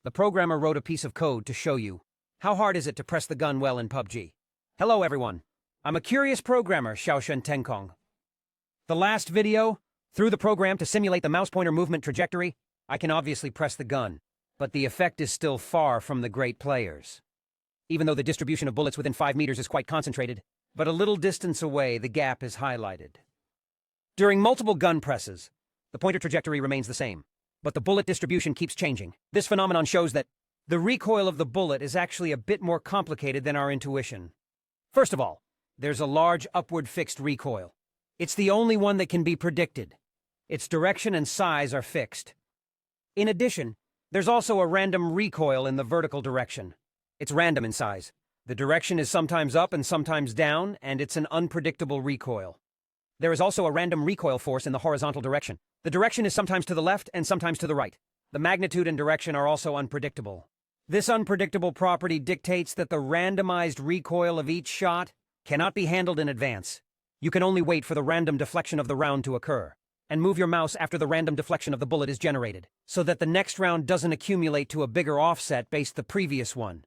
The programmer wrote a piece of code to show you. How hard is it to press the gun well in PUBG? Hello everyone. I'm a curious programmer, Xiaoshen Tenkong. The last video, through the program to simulate the mouse pointer movement trajectory, I can obviously press the gun, but the effect is still far from the great players. Even though the distribution of bullets within 5 meters is quite concentrated, but a little distance away the gap is highlighted. During multiple gun presses, the pointer trajectory remains the same, but the bullet distribution keeps changing. This phenomenon shows that the recoil of the bullet is actually a bit more complicated than our intuition. First of all, there's a large upward fixed recoil. It's the only one that can be predicted. Its direction and size are fixed. In addition, there's also a random recoil in the vertical direction. It's random in size. The direction is sometimes up and sometimes down, and it's an unpredictable recoil. There is also a random recoil force in the horizontal direction. The direction is sometimes to the left and sometimes to the right. The magnitude and direction are also unpredictable. This unpredictable property dictates that the randomized recoil of each shot cannot be handled in advance. You can only wait for the random deflection of the round to occur, and move your mouse after the random deflection of the bullet is generated, so that the next round doesn't accumulate to a bigger offset based the previous one.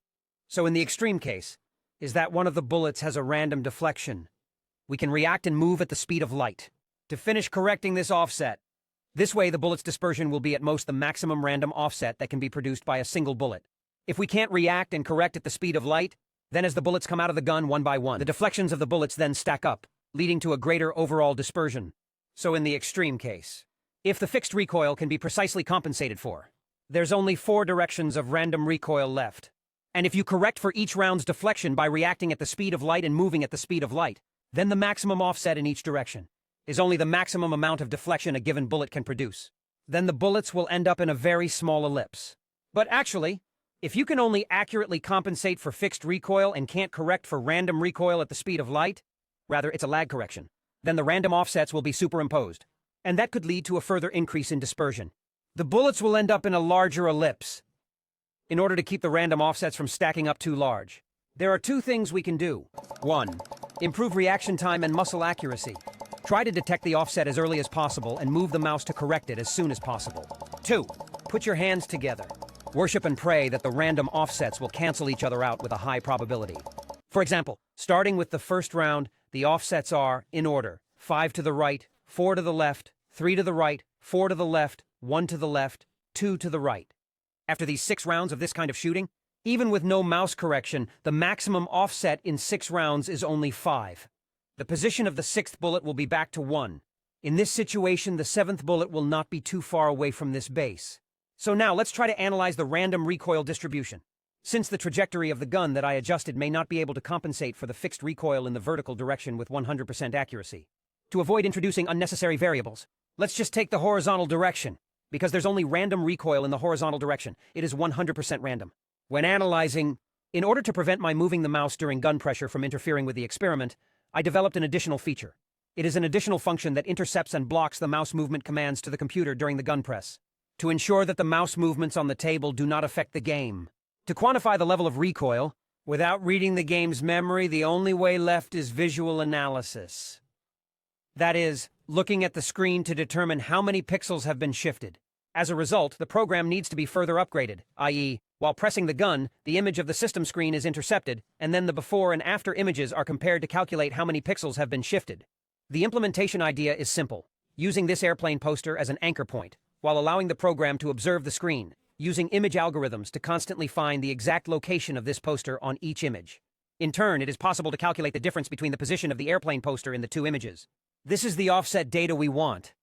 So in the extreme case, is that one of the bullets has a random deflection. We can react and move at the speed of light to finish correcting this offset. This way, the bullet's dispersion will be at most the maximum random offset that can be produced by a single bullet. If we can't react and correct at the speed of light, then as the bullets come out of the gun one by one, the deflections of the bullets then stack up, leading to a greater overall dispersion. So in the extreme case, if the fixed recoil can be precisely compensated for, there's only 4 directions of random recoil left. And if you correct for each round's deflection by reacting at the speed of light and moving at the speed of light, then the maximum offset in each direction is only the maximum amount of deflection a given bullet can produce. Then the bullets will end up in a very small ellipse. But actually, if you can only accurately compensate for fixed recoil and can't correct for random recoil at the speed of light, rather it's a lag correction, then the random offsets will be superimposed, and that could lead to a further increase in dispersion. The bullets will end up in a larger ellipse. In order to keep the random offsets from stacking up too large, there are 2 things we can do. 1. Improve reaction time and muscle accuracy. Try to detect the offset as early as possible and move the mouse to correct it as soon as possible. 2. Put your hands together. Worship and pray that the random offsets will cancel each other out with a high probability. For example, starting with the first round, the offsets are, in order, 5 to the right, 4 to the left, 3 to the right, 4 to the left, 1 to the left, 2 to the right. After these 6 rounds of this kind of shooting, even with no mouse correction, the maximum offset in 6 rounds is only 5. The position of the 6th bullet will be back to 1. In this situation, the 7th bullet will not be too far away from this base. So now let's try to analyze the random recoil distribution. Since the trajectory of the gun that I adjusted may not be able to compensate for the fixed recoil in the vertical direction with 100% accuracy. To avoid introducing unnecessary variables, let's just take the horizontal direction. Because there's only random recoil in the horizontal direction, it is 100% random. When analyzing, in order to prevent my moving the mouse during gun pressure from interfering with the experiment, I developed an additional feature. It is an additional function that intercepts and blocks the mouse movement commands to the computer during the gun press, to ensure that the mouse movements on the table do not affect the game. To quantify the level of recoil, without reading the game's memory, the only way left is visual analysis. That is, looking at the screen to determine how many pixels have been shifted. As a result, the program needs to be further upgraded, i.e., while pressing the gun, the image of the system screen is intercepted, and then the before and after images are compared to calculate how many pixels have been shifted. The implementation idea is simple, using this airplane poster as an anchor point, while allowing the program to observe the screen, using image algorithms to constantly find the exact location of this poster on each image. In turn, it is possible to calculate the difference between the position of the airplane poster in the 2 images. This is the offset data we want.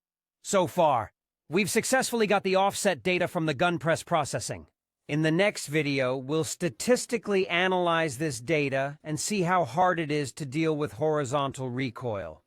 So far, we've successfully got the offset data from the gun press processing. In the next video, we'll statistically analyze this data and see how hard it is to deal with horizontal recoil.